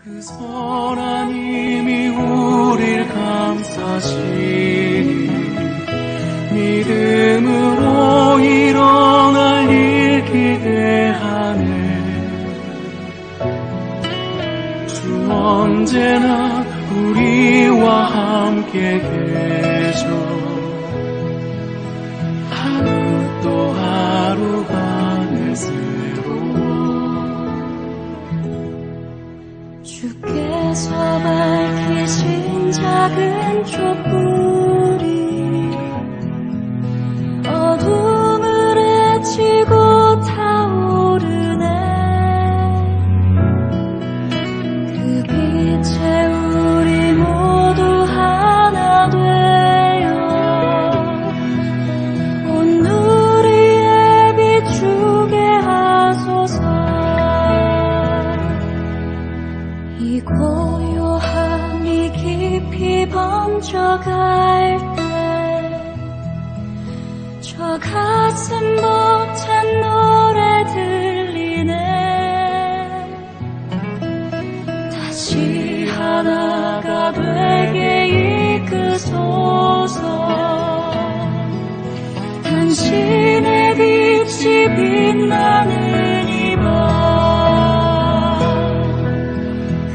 그 선한 힘이 우릴 감싸시니 믿음으로 일어날 일 기대하네. 주 언제나 우리와 함께 계셔. 하루 또 하루가 늘 새로워. 주께서 밝히신 작은 촛불이 어둠을 헤치고 타오르네. 그 빛에 우리 모두 하나 되어 온 누리에 비추게 하소서. 이 고요함이 깊이 번져갈 때 저 가슴 벅찬 노래 들리네. 다시 하나가 되게 이끄소서. 당신의 빛이 빛나는 이 밤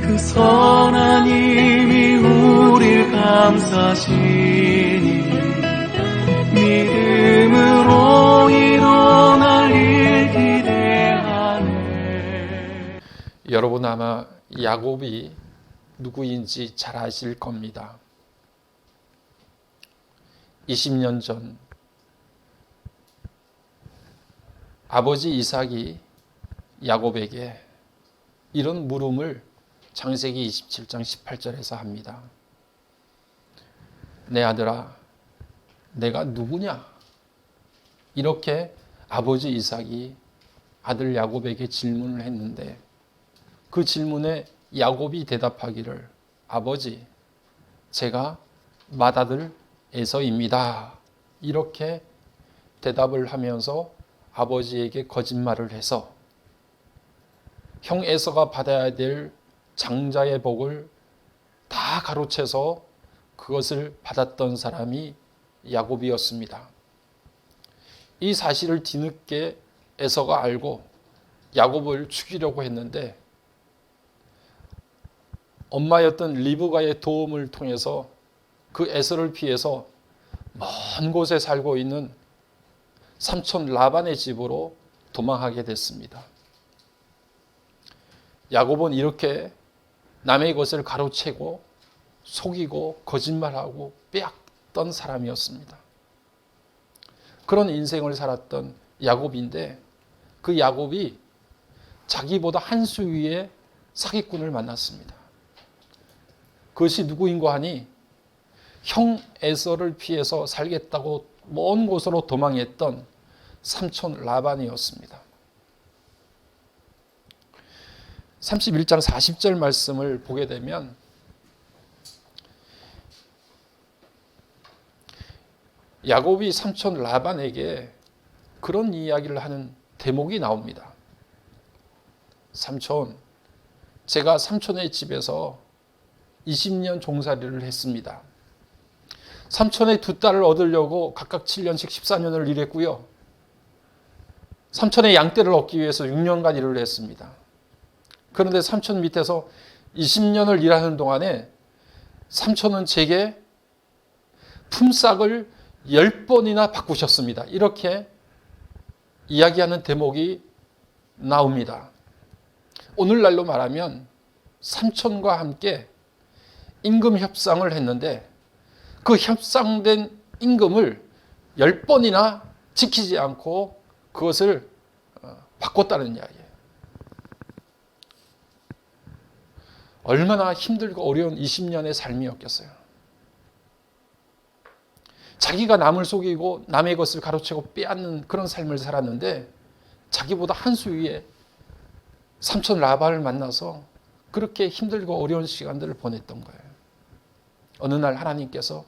그 선한 힘이 우릴 감싸시니 믿음으로 일어날 일 기대하네. 여러분 아마 야곱이 누구인지 잘 아실 겁니다. 20년 전 아버지 이삭이 야곱에게 이런 물음을 창세기 27장 18절에서 합니다. 내 아들아, 내가 누구냐? 이렇게 아버지 이삭이 아들 야곱에게 질문을 했는데 그 질문에 야곱이 대답하기를 아버지, 제가 맏아들 에서입니다. 이렇게 대답을 하면서 아버지에게 거짓말을 해서 형 에서가 받아야 될 장자의 복을 다 가로채서 그것을 받았던 사람이 야곱이었습니다. 이 사실을 뒤늦게 에서가 알고 야곱을 죽이려고 했는데 엄마였던 리브가의 도움을 통해서 그 에서를 피해서 먼 곳에 살고 있는 삼촌 라반의 집으로 도망하게 됐습니다. 야곱은 이렇게 남의 것을 가로채고 속이고 거짓말하고 빼앗던 사람이었습니다. 그런 인생을 살았던 야곱인데 그 야곱이 자기보다 한 수 위에 사기꾼을 만났습니다. 그것이 누구인가 하니 형 에서를 피해서 살겠다고 먼 곳으로 도망했던 삼촌 라반이었습니다. 31장 40절 말씀을 보게 되면 야곱이 삼촌 라반에게 그런 이야기를 하는 대목이 나옵니다. 삼촌, 제가 삼촌의 집에서 20년 종살이를 했습니다. 삼촌의 두 딸을 얻으려고 각각 7년씩 14년을 일했고요. 삼촌의 양떼를 얻기 위해서 6년간 일을 했습니다. 그런데 삼촌 밑에서 20년을 일하는 동안에 삼촌은 제게 품삯을 10번이나 바꾸셨습니다. 이렇게 이야기하는 대목이 나옵니다. 오늘날로 말하면 삼촌과 함께 임금 협상을 했는데 그 협상된 임금을 10번이나 지키지 않고 그것을 바꿨다는 이야기예요. 얼마나 힘들고 어려운 20년의 삶이었겠어요. 자기가 남을 속이고 남의 것을 가로채고 빼앗는 그런 삶을 살았는데 자기보다 한 수 위에 삼촌 라반을 만나서 그렇게 힘들고 어려운 시간들을 보냈던 거예요. 어느 날 하나님께서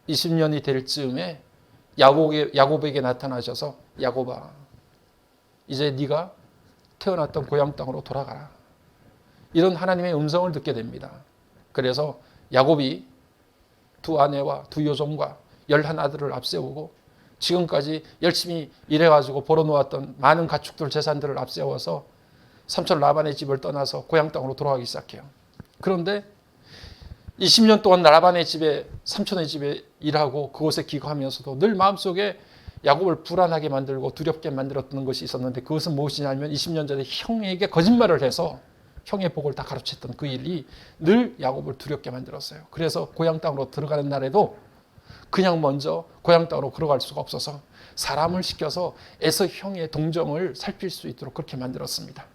20년이 될 즈음에 야곱에게 나타나셔서 야곱아, 이제 네가 태어났던 고향 땅으로 돌아가라. 이런 하나님의 음성을 듣게 됩니다. 그래서 야곱이 두 아내와 두 여종과 11아들을 앞세우고 지금까지 열심히 일해가지고 벌어놓았던 많은 가축들 재산들을 앞세워서 삼촌 라반의 집을 떠나서 고향 땅으로 돌아가기 시작해요. 그런데 20년 동안 라반의 집에, 삼촌의 집에 일하고 그곳에 기거하면서도 늘 마음속에 야곱을 불안하게 만들고 두렵게 만들었던 것이 있었는데, 그것은 무엇이냐면 20년 전에 형에게 거짓말을 해서 형의 복을 다 가로챘던 그 일이 늘 야곱을 두렵게 만들었어요. 그래서 고향 땅으로 들어가는 날에도 그냥 먼저 고향 땅으로 걸어갈 수가 없어서 사람을 시켜서 에서 형의 동정을 살필 수 있도록 그렇게 만들었습니다.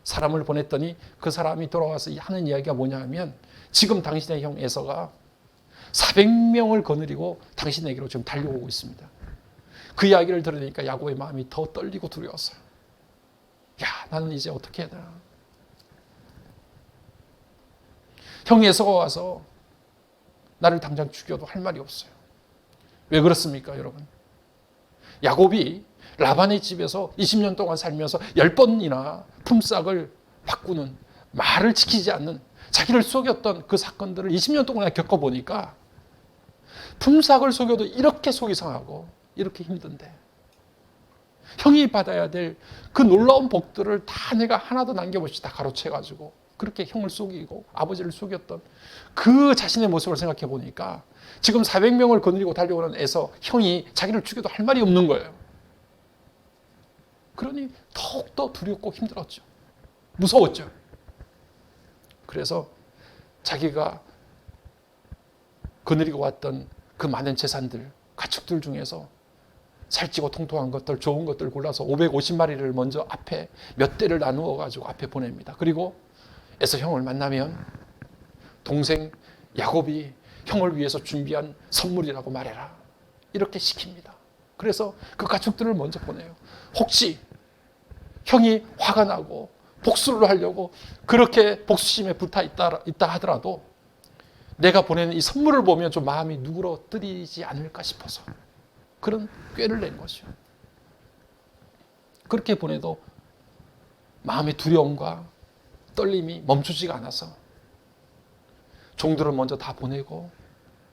사람을 보냈더니 그 사람이 돌아와서 하는 이야기가 뭐냐 하면, 지금 당신의 형 에서가 400명을 거느리고 당신에게로 지금 달려오고 있습니다. 그 이야기를 들으니까 야곱의 마음이 더 떨리고 두려웠어요. 야, 나는 이제 어떻게 해야 되나. 형 에서가 와서 나를 당장 죽여도 할 말이 없어요. 왜 그렇습니까, 여러분? 야곱이 라반의 집에서 20년 동안 살면서 10번이나 품삯을 바꾸는, 말을 지키지 않는, 자기를 속였던 그 사건들을 20년 동안 겪어보니까 품삯을 속여도 이렇게 속이 상하고 이렇게 힘든데, 형이 받아야 될 그 놀라운 복들을 다 내가 하나도 남겨보지 다 가로채가지고 그렇게 형을 속이고 아버지를 속였던 그 자신의 모습을 생각해 보니까 지금 400명을 거느리고 달려오는 에서 형이 자기를 죽여도 할 말이 없는 거예요. 그러니 더욱더 두렵고 힘들었죠. 무서웠죠. 그래서 자기가 거느리고 왔던 그 많은 재산들, 가축들 중에서 살찌고 통통한 것들, 좋은 것들 골라서 550마리를 먼저 앞에 몇 대를 나누어 가지고 앞에 보냅니다. 그리고 에서 형을 만나면 동생 야곱이 형을 위해서 준비한 선물이라고 말해라, 이렇게 시킵니다. 그래서 그 가축들을 먼저 보내요. 혹시 형이 화가 나고 복수를 하려고 그렇게 복수심에 불타 있다 하더라도 내가 보내는 이 선물을 보면 좀 마음이 누그러뜨리지 않을까 싶어서 그런 꾀를 낸 거죠. 그렇게 보내도 마음의 두려움과 떨림이 멈추지가 않아서 종들을 먼저 다 보내고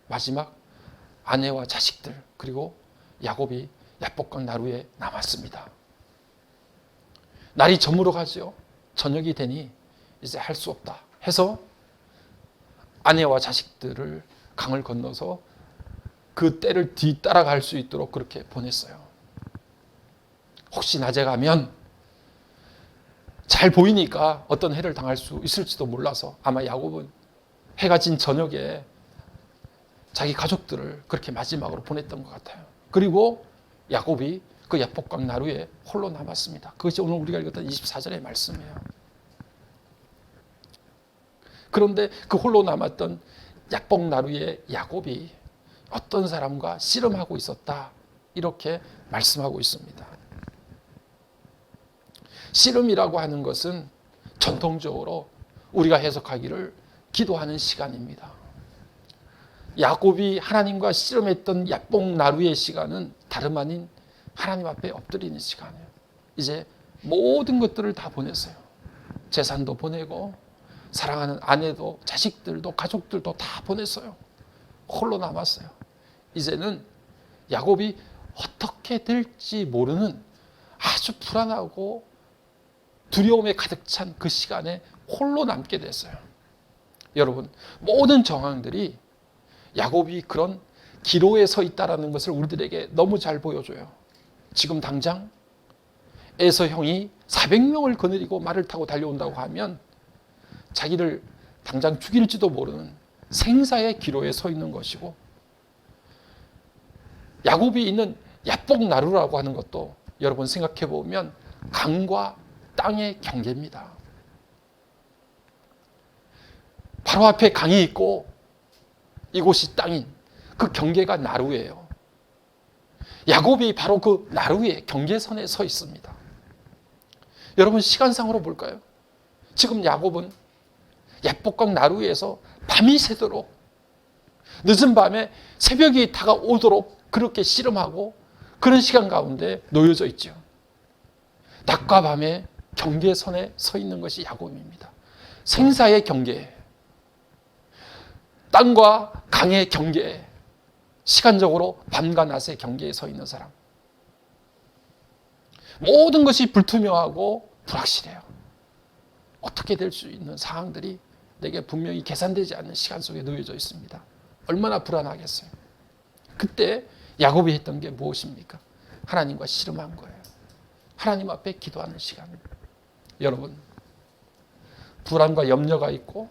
마지막 아내와 자식들, 그리고 야곱이 야복강 나루에 남았습니다. 날이 저물어 가죠. 저녁이 되니 이제 할 수 없다 해서 아내와 자식들을 강을 건너서 그 때를 뒤따라갈 수 있도록 그렇게 보냈어요. 혹시 낮에 가면 잘 보이니까 어떤 해를 당할 수 있을지도 몰라서 아마 야곱은 해가 진 저녁에 자기 가족들을 그렇게 마지막으로 보냈던 것 같아요. 그리고 야곱이 그 야복강 나루에 홀로 남았습니다. 그것이 오늘 우리가 읽었던 24절의 말씀이에요. 그런데 그 홀로 남았던 야복 나루의 야곱이 어떤 사람과 씨름하고 있었다, 이렇게 말씀하고 있습니다. 씨름이라고 하는 것은 전통적으로 우리가 해석하기를 기도하는 시간입니다. 야곱이 하나님과 씨름했던 야복 나루의 시간은 다름 아닌 하나님 앞에 엎드리는 시간이에요. 이제 모든 것들을 다 보냈어요. 재산도 보내고 사랑하는 아내도 자식들도 가족들도 다 보냈어요. 홀로 남았어요. 이제는 야곱이 어떻게 될지 모르는 아주 불안하고 두려움에 가득 찬 그 시간에 홀로 남게 됐어요. 여러분, 모든 정황들이 야곱이 그런 기로에 서 있다는 것을 우리들에게 너무 잘 보여줘요. 지금 당장 에서 형이 400명을 거느리고 말을 타고 달려온다고 하면 자기를 당장 죽일지도 모르는 생사의 기로에 서 있는 것이고, 야곱이 있는 야복 나루라고 하는 것도 여러분 생각해 보면 강과 땅의 경계입니다. 바로 앞에 강이 있고 이곳이 땅인 그 경계가 나루예요. 야곱이 바로 그 나루의 경계선에 서 있습니다. 여러분, 시간상으로 볼까요? 지금 야곱은 야복강 나루에서 밤이 새도록, 늦은 밤에 새벽이 다가오도록 그렇게 씨름하고 그런 시간 가운데 놓여져 있죠. 낮과 밤의 경계선에 서 있는 것이 야곱입니다. 생사의 경계, 땅과 강의 경계, 시간적으로 밤과 낮의 경계에 서 있는 사람. 모든 것이 불투명하고 불확실해요. 어떻게 될 수 있는 상황들이 내게 분명히 계산되지 않는 시간 속에 놓여져 있습니다. 얼마나 불안하겠어요. 그때 야곱이 했던 게 무엇입니까? 하나님과 씨름한 거예요. 하나님 앞에 기도하는 시간. 여러분, 불안과 염려가 있고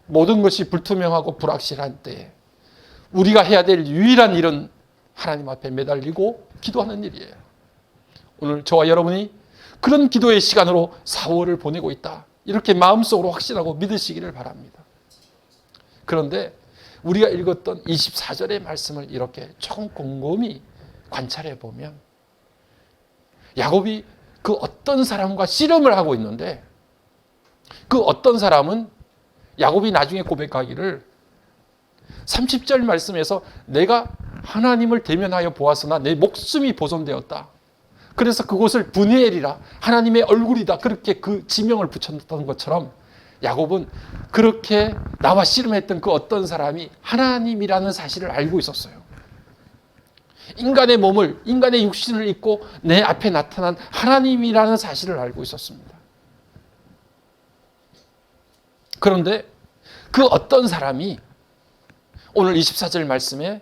모든 것이 불투명하고 불확실한 때에 우리가 해야 될 유일한 일은 하나님 앞에 매달리고 기도하는 일이에요. 오늘 저와 여러분이 그런 기도의 시간으로 4월을 보내고 있다. 이렇게 마음속으로 확신하고 믿으시기를 바랍니다. 그런데 우리가 읽었던 24절의 말씀을 이렇게 조금 곰곰이 관찰해 보면 야곱이 그 어떤 사람과 씨름을 하고 있는데 그 어떤 사람은 야곱이 나중에 고백하기를 30절 말씀에서 내가 하나님을 대면하여 보았으나 내 목숨이 보존되었다. 그래서 그곳을 브니엘이라 하나님의 얼굴이다. 그렇게 그 지명을 붙였던 것처럼 야곱은 그렇게 나와 씨름했던 그 어떤 사람이 하나님이라는 사실을 알고 있었어요. 인간의 몸을, 인간의 육신을 입고 내 앞에 나타난 하나님이라는 사실을 알고 있었습니다. 그런데 그 어떤 사람이 오늘 24절 말씀에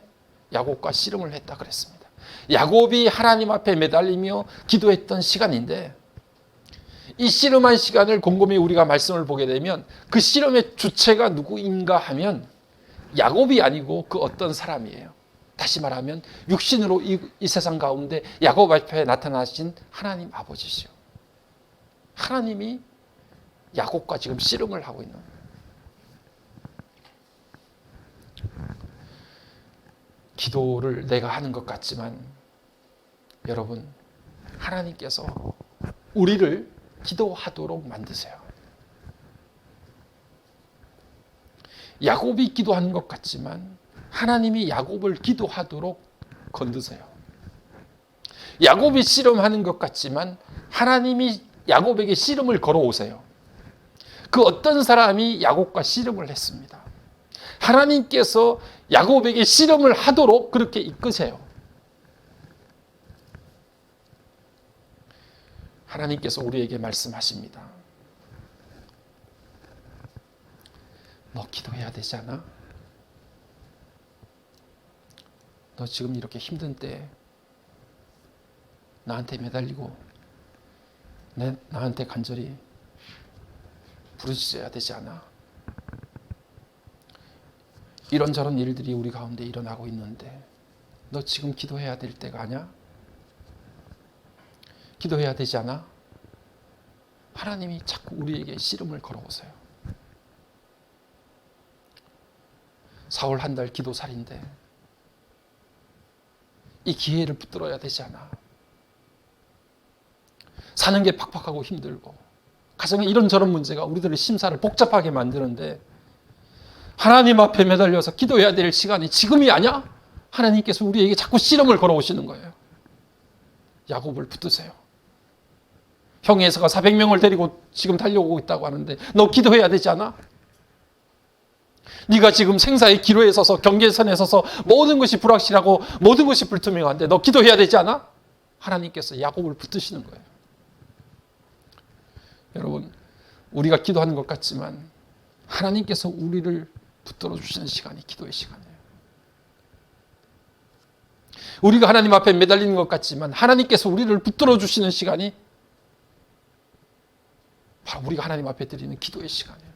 야곱과 씨름을 했다 그랬습니다. 야곱이 하나님 앞에 매달리며 기도했던 시간인데 이 씨름한 시간을 곰곰이 우리가 말씀을 보게 되면 그 씨름의 주체가 누구인가 하면 야곱이 아니고 그 어떤 사람이에요. 다시 말하면 육신으로 이 세상 가운데 야곱 앞에 나타나신 하나님 아버지시요. 하나님이 야곱과 지금 씨름을 하고 있는 거예요. 기도를 내가 하는 것 같지만 여러분, 하나님께서 우리를 기도하도록 만드세요. 야곱이 기도하는 것 같지만 하나님이 야곱을 기도하도록 건드세요. 야곱이 씨름하는 것 같지만 하나님이 야곱에게 씨름을 걸어오세요. 그 어떤 사람이 야곱과 씨름을 했습니다. 하나님께서 야곱에게 씨름을 하도록 그렇게 이끄세요. 하나님께서 우리에게 말씀하십니다. 너 기도해야 되지 않아? 너 지금 이렇게 힘든 때 나한테 매달리고 나한테 간절히 부르짖어야 되지 않아? 이런저런 일들이 우리 가운데 일어나고 있는데 너 지금 기도해야 될 때가 아니야? 기도해야 되지 않아? 하나님이 자꾸 우리에게 씨름을 걸어오세요. 4월 한 달 기도살인데 이 기회를 붙들어야 되지 않아? 사는 게 팍팍하고 힘들고 가정에 이런저런 문제가 우리들의 심사를 복잡하게 만드는데 하나님 앞에 매달려서 기도해야 될 시간이 지금이 아니야? 하나님께서 우리에게 자꾸 씨름을 걸어오시는 거예요. 야곱을 붙드세요. 형이 에서가 400명을 데리고 지금 달려오고 있다고 하는데 너 기도해야 되지 않아? 네가 지금 생사의 기로에 서서 경계선에 서서 모든 것이 불확실하고 모든 것이 불투명한데 너 기도해야 되지 않아? 하나님께서 야곱을 붙드시는 거예요. 여러분, 우리가 기도하는 것 같지만 하나님께서 우리를 붙들어 주시는 시간이 기도의 시간이에요. 우리가 하나님 앞에 매달리는 것 같지만 하나님께서 우리를 붙들어 주시는 시간이 바로 우리가 하나님 앞에 드리는 기도의 시간이에요.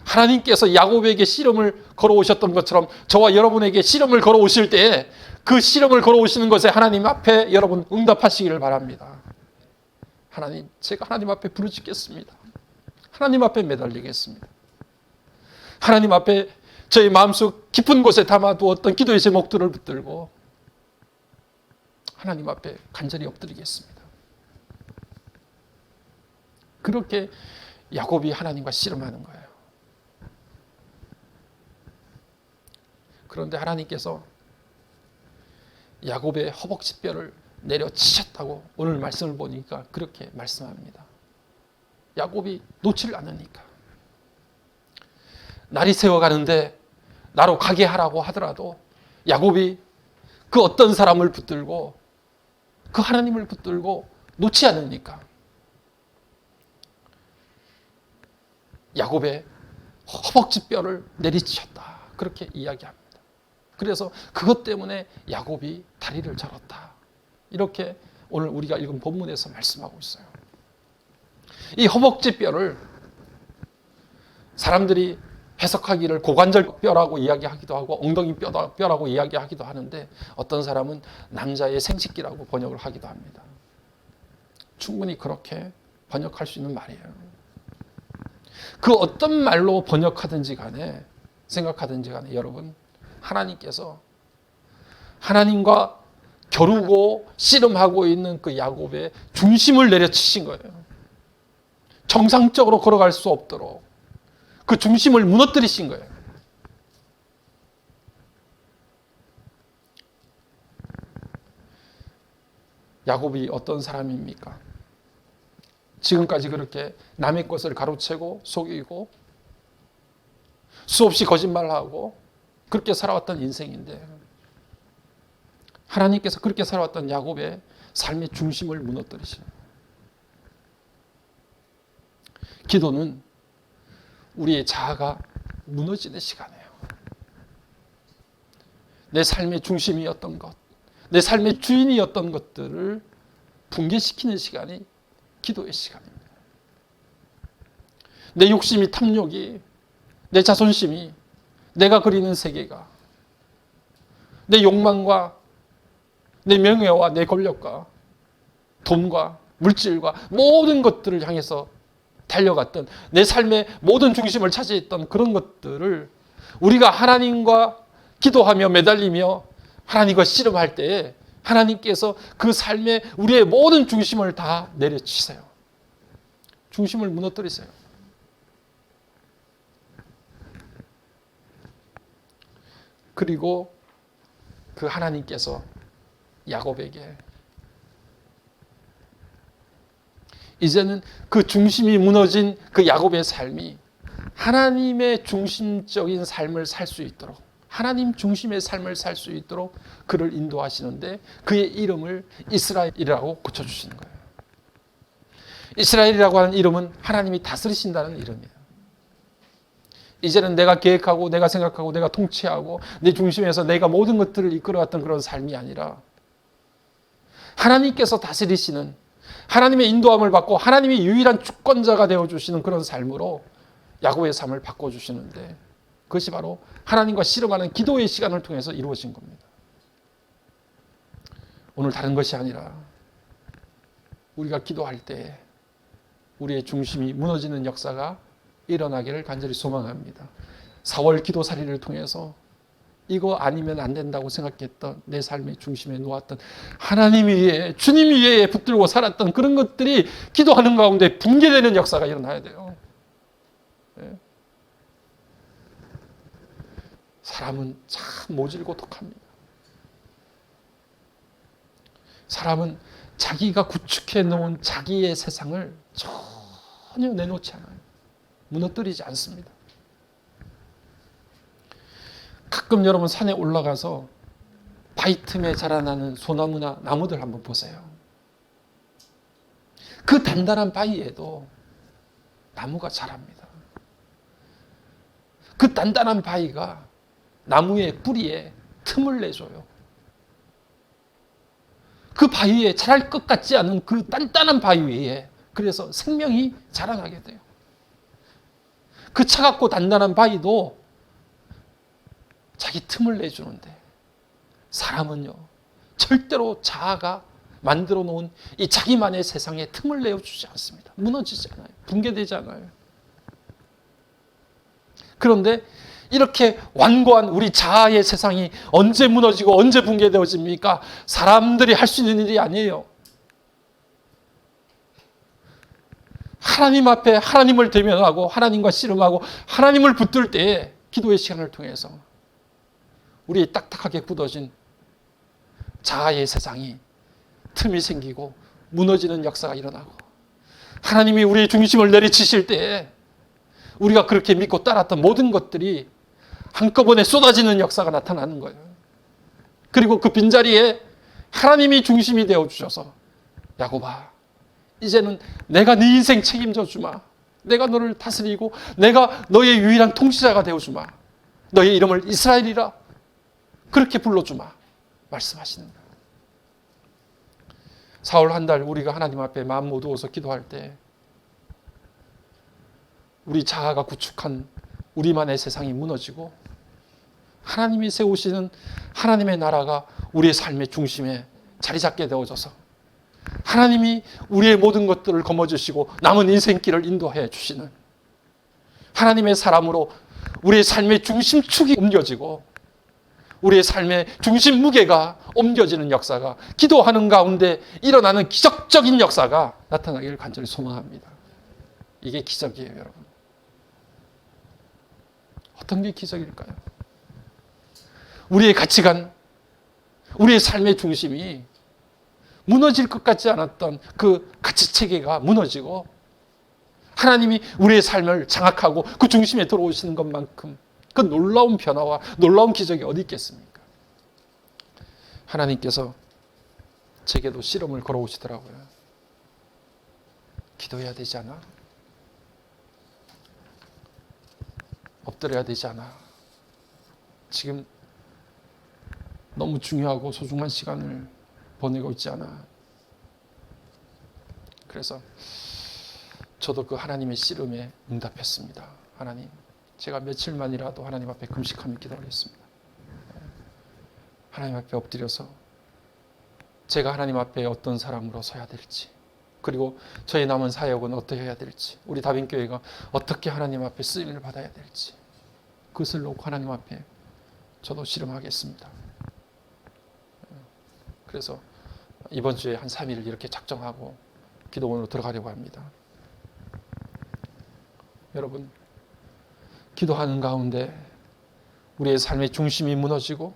하나님께서 야곱에게 씨름을 걸어오셨던 것처럼 저와 여러분에게 씨름을 걸어오실 때 그 씨름을 걸어오시는 것에 하나님 앞에 여러분 응답하시기를 바랍니다. 하나님, 제가 하나님 앞에 부르짖겠습니다. 하나님 앞에 매달리겠습니다. 하나님 앞에 저희 마음속 깊은 곳에 담아두었던 기도의 제목들을 붙들고 하나님 앞에 간절히 엎드리겠습니다. 그렇게 야곱이 하나님과 씨름하는 거예요. 그런데 하나님께서 야곱의 허벅지뼈를 내려치셨다고 오늘 말씀을 보니까 그렇게 말씀합니다. 야곱이 놓지를 않으니까. 날이 새어가는데 나로 가게 하라고 하더라도 야곱이 그 어떤 사람을 붙들고 그 하나님을 붙들고 놓지 않으니까 야곱의 허벅지 뼈를 내리치셨다. 그렇게 이야기합니다. 그래서 그것 때문에 야곱이 다리를 절었다. 이렇게 오늘 우리가 읽은 본문에서 말씀하고 있어요. 이 허벅지 뼈를 사람들이 해석하기를 고관절 뼈라고 이야기하기도 하고 엉덩이 뼈라고 이야기하기도 하는데 어떤 사람은 남자의 생식기라고 번역을 하기도 합니다. 충분히 그렇게 번역할 수 있는 말이에요. 그 어떤 말로 번역하든지 간에 생각하든지 간에 여러분, 하나님께서 하나님과 겨루고 씨름하고 있는 그 야곱의 중심을 내려치신 거예요. 정상적으로 걸어갈 수 없도록 그 중심을 무너뜨리신 거예요. 야곱이 어떤 사람입니까? 지금까지 그렇게 남의 것을 가로채고 속이고 수없이 거짓말하고 그렇게 살아왔던 인생인데 하나님께서 그렇게 살아왔던 야곱의 삶의 중심을 무너뜨리시는 거예요. 기도는 우리의 자아가 무너지는 시간이에요. 내 삶의 중심이었던 것, 내 삶의 주인이었던 것들을 붕괴시키는 시간이 기도의 시간입니다. 내 욕심이, 탐욕이, 내 자존심이, 내가 그리는 세계가, 내 욕망과 내 명예와 내 권력과 돈과 물질과 모든 것들을 향해서 달려갔던 내 삶의 모든 중심을 차지했던 그런 것들을 우리가 하나님과 기도하며 매달리며 하나님과 씨름할 때에 하나님께서 그 삶에 우리의 모든 중심을 다 내려치세요. 중심을 무너뜨리세요. 그리고 그 하나님께서 야곱에게 이제는 그 중심이 무너진 그 야곱의 삶이 하나님의 중심적인 삶을 살 수 있도록, 하나님 중심의 삶을 살 수 있도록 그를 인도하시는데 그의 이름을 이스라엘이라고 고쳐주시는 거예요. 이스라엘이라고 하는 이름은 하나님이 다스리신다는 이름이에요. 이제는 내가 계획하고 내가 생각하고 내가 통치하고 내 중심에서 내가 모든 것들을 이끌어왔던 그런 삶이 아니라 하나님께서 다스리시는, 하나님의 인도함을 받고 하나님이 유일한 주권자가 되어주시는 그런 삶으로 야곱의 삶을 바꿔주시는데 그것이 바로 하나님과 씨름하는 기도의 시간을 통해서 이루어진 겁니다. 오늘 다른 것이 아니라 우리가 기도할 때 우리의 중심이 무너지는 역사가 일어나기를 간절히 소망합니다. 4월 기도살이를 통해서 이거 아니면 안 된다고 생각했던 내 삶의 중심에 놓았던 하나님 위에, 주님 위에 붙들고 살았던 그런 것들이 기도하는 가운데 붕괴되는 역사가 일어나야 돼요. 네. 사람은 참 모질고 독합니다. 사람은 자기가 구축해 놓은 자기의 세상을 전혀 내놓지 않아요. 무너뜨리지 않습니다. 가끔 여러분 산에 올라가서 바위 틈에 자라나는 소나무나 나무들 한번 보세요. 그 단단한 바위에도 나무가 자랍니다. 그 단단한 바위가 나무의 뿌리에 틈을 내줘요. 그 바위에 자랄 것 같지 않은 그 단단한 바위 위에 그래서 생명이 자라나게 돼요. 그 차갑고 단단한 바위도 자기 틈을 내주는데 사람은요 절대로 자아가 만들어 놓은 이 자기만의 세상에 틈을 내어주지 않습니다. 무너지지 않아요. 붕괴되지 않아요. 그런데 이렇게 완고한 우리 자아의 세상이 언제 무너지고 언제 붕괴되어집니까? 사람들이 할 수 있는 일이 아니에요. 하나님 앞에 하나님을 대면하고 하나님과 씨름하고 하나님을 붙들 때에 기도의 시간을 통해서 우리의 딱딱하게 굳어진 자아의 세상이 틈이 생기고 무너지는 역사가 일어나고 하나님이 우리의 중심을 내리치실 때 우리가 그렇게 믿고 따랐던 모든 것들이 한꺼번에 쏟아지는 역사가 나타나는 거예요. 그리고 그 빈자리에 하나님이 중심이 되어주셔서 야곱아, 이제는 내가 네 인생 책임져 주마. 내가 너를 다스리고 내가 너의 유일한 통치자가 되어주마. 너의 이름을 이스라엘이라 그렇게 불러주마. 말씀하시는 거예요. 4월 한 달 우리가 하나님 앞에 마음 모두어서 기도할 때 우리 자아가 구축한 우리만의 세상이 무너지고 하나님이 세우시는 하나님의 나라가 우리의 삶의 중심에 자리 잡게 되어져서 하나님이 우리의 모든 것들을 거머쥐시고 남은 인생길을 인도해 주시는 하나님의 사람으로 우리의 삶의 중심축이 옮겨지고 우리의 삶의 중심 무게가 옮겨지는 역사가 기도하는 가운데 일어나는 기적적인 역사가 나타나기를 간절히 소망합니다. 이게 기적이에요, 여러분. 어떤 게 기적일까요? 우리의 가치관, 우리의 삶의 중심이 무너질 것 같지 않았던 그 가치 체계가 무너지고 하나님이 우리의 삶을 장악하고 그 중심에 들어오시는 것만큼 그 놀라운 변화와 놀라운 기적이 어디 있겠습니까? 하나님께서 제게도 시험을 걸어오시더라고요. 기도해야 되지 않아? 엎드려야 되지 않아? 지금 너무 중요하고 소중한 시간을 보내고 있지 않아? 그래서 저도 그 하나님의 씨름에 응답했습니다. 하나님, 제가 며칠만이라도 하나님 앞에 금식하며 기도하겠습니다. 하나님 앞에 엎드려서 제가 하나님 앞에 어떤 사람으로 서야 될지, 그리고 저의 남은 사역은 어떻게 해야 될지, 우리 다빈교회가 어떻게 하나님 앞에 쓰임을 받아야 될지, 그것을 놓고 하나님 앞에 저도 씨름하겠습니다. 그래서 이번 주에 한 3일을 이렇게 작정하고 기도원으로 들어가려고 합니다. 여러분, 기도하는 가운데 우리의 삶의 중심이 무너지고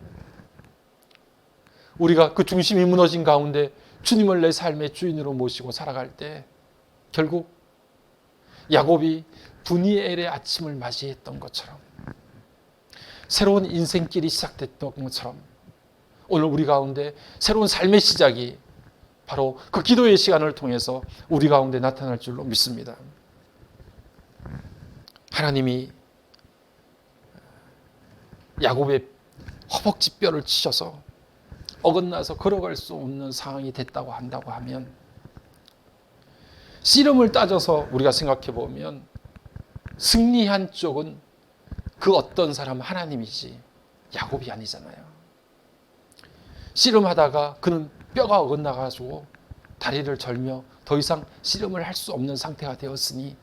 우리가 그 중심이 무너진 가운데 주님을 내 삶의 주인으로 모시고 살아갈 때 결국 야곱이 분이엘의 아침을 맞이했던 것처럼 새로운 인생길이 시작됐던 것처럼 오늘 우리 가운데 새로운 삶의 시작이 바로 그 기도의 시간을 통해서 우리 가운데 나타날 줄로 믿습니다. 하나님이 야곱의 허벅지 뼈를 치셔서 어긋나서 걸어갈 수 없는 상황이 됐다고 한다고 하면 씨름을 따져서 우리가 생각해 보면 승리한 쪽은 그 어떤 사람 하나님이지 야곱이 아니잖아요. 씨름하다가 그는 뼈가 어긋나가지고 다리를 절며 더 이상 씨름을 할 수 없는 상태가 되었으니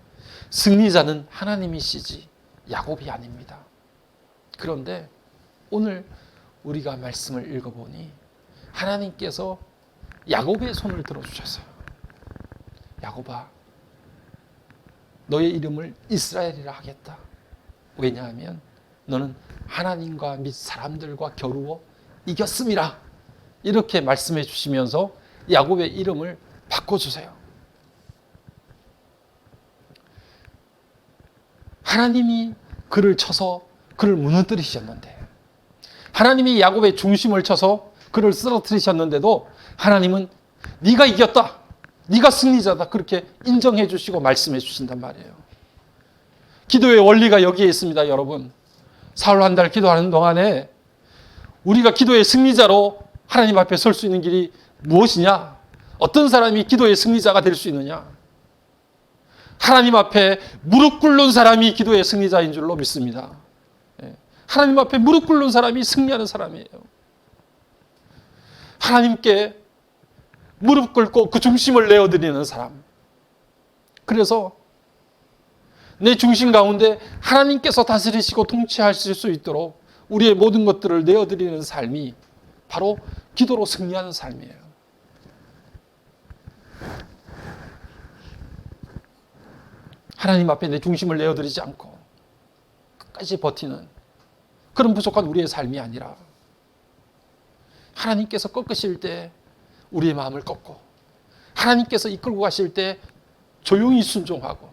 승리자는 하나님이시지 야곱이 아닙니다. 그런데 오늘 우리가 말씀을 읽어보니 하나님께서 야곱의 손을 들어주셨어요. 야곱아, 너의 이름을 이스라엘이라 하겠다. 왜냐하면 너는 하나님과 및 사람들과 겨루어 이겼음이라. 이렇게 말씀해 주시면서 야곱의 이름을 바꿔주세요. 하나님이 그를 쳐서 그를 무너뜨리셨는데, 하나님이 야곱의 중심을 쳐서 그를 쓰러뜨리셨는데도 하나님은 네가 이겼다, 네가 승리자다, 그렇게 인정해 주시고 말씀해 주신단 말이에요. 기도의 원리가 여기에 있습니다. 여러분, 사흘 한 달 기도하는 동안에 우리가 기도의 승리자로 하나님 앞에 설 수 있는 길이 무엇이냐? 어떤 사람이 기도의 승리자가 될 수 있느냐? 하나님 앞에 무릎 꿇는 사람이 기도의 승리자인 줄로 믿습니다. 하나님 앞에 무릎 꿇는 사람이 승리하는 사람이에요. 하나님께 무릎 꿇고 그 중심을 내어드리는 사람. 그래서 내 중심 가운데 하나님께서 다스리시고 통치하실 수 있도록 우리의 모든 것들을 내어드리는 삶이 바로 기도로 승리하는 삶이에요. 하나님 앞에 내 중심을 내어드리지 않고 끝까지 버티는 그런 부족한 우리의 삶이 아니라 하나님께서 꺾으실 때 우리의 마음을 꺾고 하나님께서 이끌고 가실 때 조용히 순종하고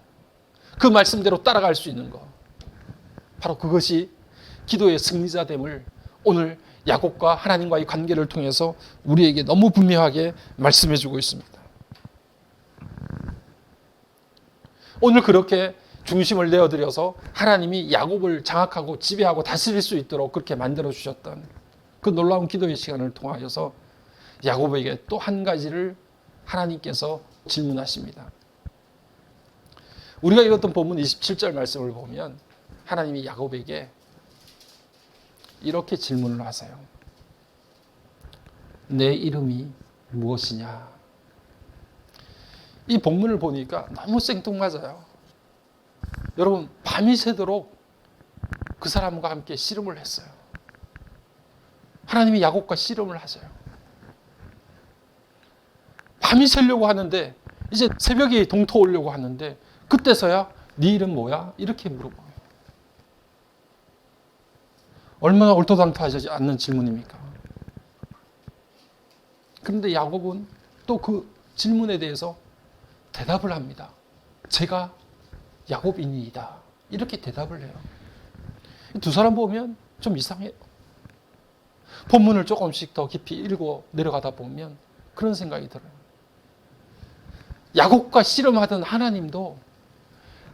그 말씀대로 따라갈 수 있는 것. 바로 그것이 기도의 승리자됨을 오늘 야곱과 하나님과의 관계를 통해서 우리에게 너무 분명하게 말씀해 주고 있습니다. 오늘 그렇게 중심을 내어드려서 하나님이 야곱을 장악하고 지배하고 다스릴 수 있도록 그렇게 만들어 주셨던 그 놀라운 기도의 시간을 통하여서 야곱에게 또 한 가지를 하나님께서 질문하십니다. 우리가 읽었던 본문 27절 말씀을 보면 하나님이 야곱에게 이렇게 질문을 하세요. 내 이름이 무엇이냐? 이 본문을 보니까 너무 생뚱맞아요. 여러분, 밤이 새도록 그 사람과 함께 씨름을 했어요. 하나님이 야곱과 씨름을 하세요. 밤이 새려고 하는데 이제 새벽에 동토 오려고 하는데 그때서야 네 이름 뭐야? 이렇게 물어봐요. 얼마나 얼토당토하지 않는 질문입니까? 그런데 야곱은 또 그 질문에 대해서 대답을 합니다. 제가 야곱이니이다. 이렇게 대답을 해요. 두 사람 보면 좀 이상해요. 본문을 조금씩 더 깊이 읽고 내려가다 보면 그런 생각이 들어요. 야곱과 씨름하던 하나님도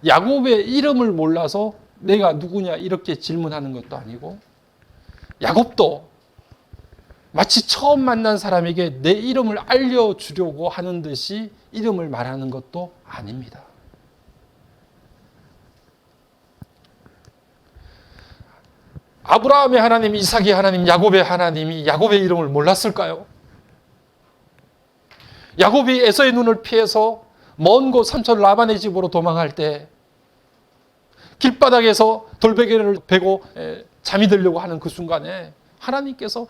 야곱의 이름을 몰라서 내가 누구냐 이렇게 질문하는 것도 아니고, 야곱도 마치 처음 만난 사람에게 내 이름을 알려주려고 하는 듯이 이름을 말하는 것도 아닙니다. 아브라함의 하나님, 이삭의 하나님, 야곱의 하나님이 야곱의 이름을 몰랐을까요? 야곱이 에서의 눈을 피해서 먼 곳 삼촌 라반의 집으로 도망할 때 길바닥에서 돌베개를 베고 잠이 들려고 하는 그 순간에 하나님께서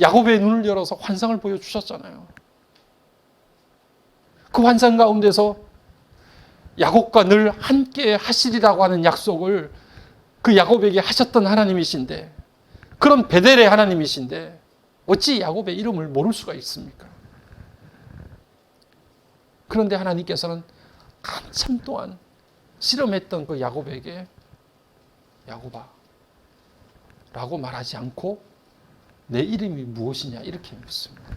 야곱의 눈을 열어서 환상을 보여주셨잖아요. 그 환상 가운데서 야곱과 늘 함께 하시리라고 하는 약속을 그 야곱에게 하셨던 하나님이신데, 그런 베델의 하나님이신데 어찌 야곱의 이름을 모를 수가 있습니까? 그런데 하나님께서는 한참 동안 씨름했던 그 야곱에게 야곱아 라고 말하지 않고 내 이름이 무엇이냐 이렇게 묻습니다.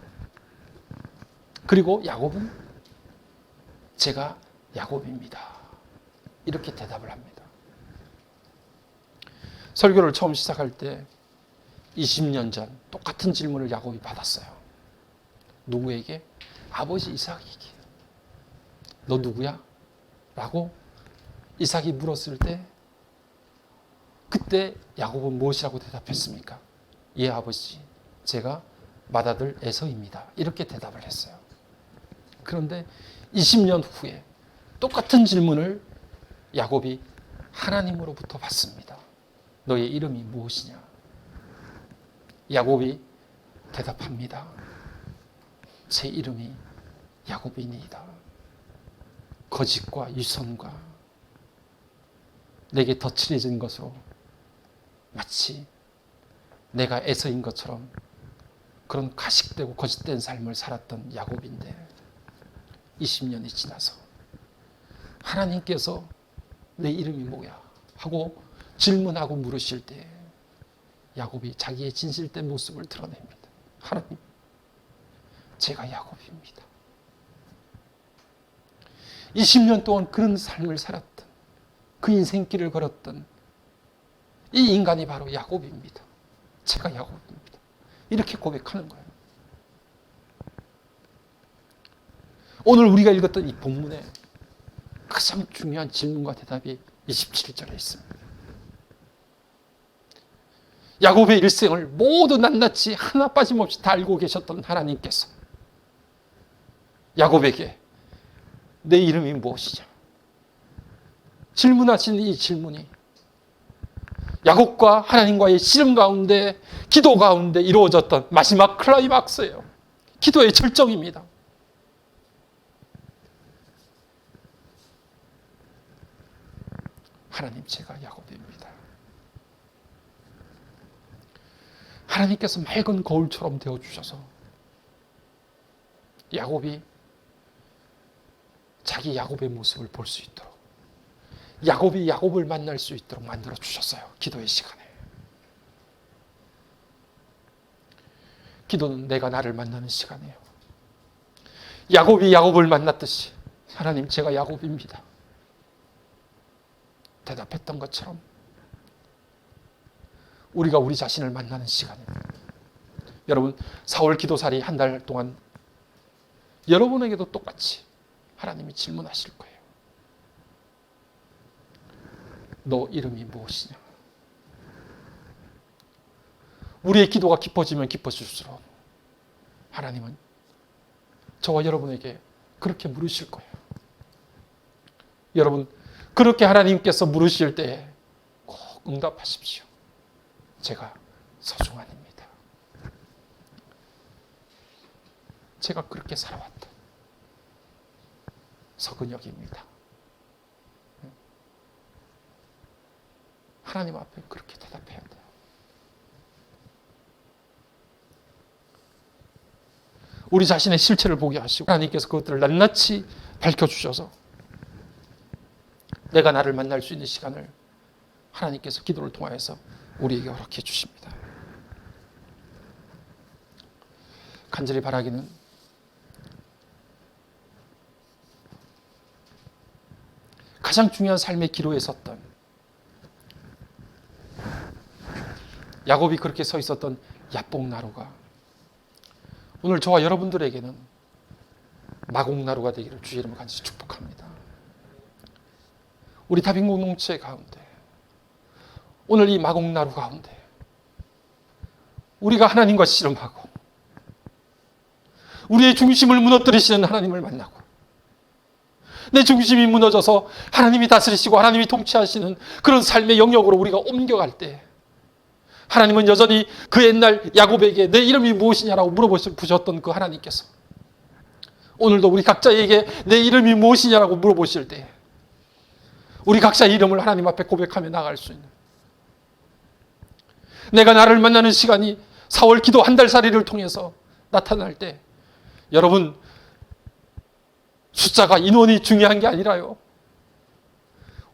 그리고 야곱은 제가 야곱입니다. 이렇게 대답을 합니다. 설교를 처음 시작할 때 20년 전 똑같은 질문을 야곱이 받았어요. 누구에게? 아버지 이삭에게. 너 누구야? 라고 이삭이 물었을 때 그때 야곱은 무엇이라고 대답했습니까? 예 아버지, 제가 맏아들 에서입니다. 이렇게 대답을 했어요. 그런데 20년 후에 똑같은 질문을 야곱이 하나님으로부터 받습니다. 너의 이름이 무엇이냐? 야곱이 대답합니다. 제 이름이 야곱이니이다. 거짓과 유선과 내게 덧칠해진 것으로 마치 내가 에서인 것처럼 그런 가식되고 거짓된 삶을 살았던 야곱인데 20년이 지나서 하나님께서 내 이름이 뭐야? 하고 질문하고 물으실 때 야곱이 자기의 진실된 모습을 드러냅니다. 하나님, 제가 야곱입니다. 20년 동안 그런 삶을 살았던, 그 인생길을 걸었던 이 인간이 바로 야곱입니다. 제가 야곱입니다. 이렇게 고백하는 거예요. 오늘 우리가 읽었던 이 본문에 가장 중요한 질문과 대답이 27절에 있습니다. 야곱의 일생을 모두 낱낱이 하나 빠짐없이 다 알고 계셨던 하나님께서 야곱에게 내 이름이 무엇이냐? 질문하신 이 질문이 야곱과 하나님과의 씨름 가운데, 기도 가운데 이루어졌던 마지막 클라이막스예요. 기도의 절정입니다. 하나님, 제가 야곱입니다. 하나님께서 맑은 거울처럼 되어주셔서 야곱이 자기 야곱의 모습을 볼 수 있도록, 야곱이 야곱을 만날 수 있도록 만들어 주셨어요. 기도의 시간에. 기도는 내가 나를 만나는 시간이에요. 야곱이 야곱을 만났듯이 하나님, 제가 야곱입니다. 대답했던 것처럼 우리가 우리 자신을 만나는 시간입니다. 여러분, 4월 기도살이 한 달 동안 여러분에게도 똑같이 하나님이 질문하실 거예요. 너 이름이 무엇이냐? 우리의 기도가 깊어지면 깊어질수록 하나님은 저와 여러분에게 그렇게 물으실 거예요. 여러분, 그렇게 하나님께서 물으실 때에 꼭 응답하십시오. 제가 서중환입니다. 제가 그렇게 살아왔다. 서근혁입니다. 하나님 앞에 그렇게 대답해야 돼요. 우리 자신의 실체를 보게 하시고 하나님께서 그것들을 낱낱이 밝혀주셔서 내가 나를 만날 수 있는 시간을 하나님께서 기도를 통하여서 우리에게 허락해 주십니다. 간절히 바라기는 가장 중요한 삶의 기로에 섰던 야곱이 그렇게 서 있었던 야복나루가 오늘 저와 여러분들에게는 마곡나루가 되기를 주의 이름으로 간절히 축복합니다. 우리 다빈 공동체 가운데 오늘 이 마곡나루 가운데 우리가 하나님과 씨름하고 우리의 중심을 무너뜨리시는 하나님을 만나고 내 중심이 무너져서 하나님이 다스리시고 하나님이 통치하시는 그런 삶의 영역으로 우리가 옮겨갈 때 하나님은 여전히 그 옛날 야곱에게 내 이름이 무엇이냐라고 물어보셨던 그 하나님께서 오늘도 우리 각자에게 내 이름이 무엇이냐라고 물어보실 때 우리 각자의 이름을 하나님 앞에 고백하며 나아갈 수 있는 내가 나를 만나는 시간이 4월 기도 한 달살이를 통해서 나타날 때 여러분 숫자가 인원이 중요한 게 아니라요.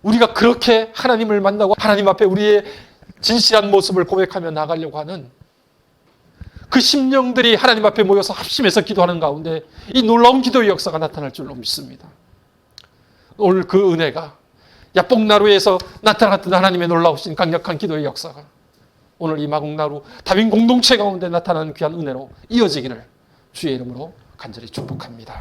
우리가 그렇게 하나님을 만나고 하나님 앞에 우리의 진실한 모습을 고백하며 나가려고 하는 그 심령들이 하나님 앞에 모여서 합심해서 기도하는 가운데 이 놀라운 기도의 역사가 나타날 줄로 믿습니다. 오늘 그 은혜가 야복나루에서 나타났던 하나님의 놀라우신 강력한 기도의 역사가 오늘 이 마곡나루 다빈 공동체 가운데 나타나는 귀한 은혜로 이어지기를 주의 이름으로 간절히 축복합니다.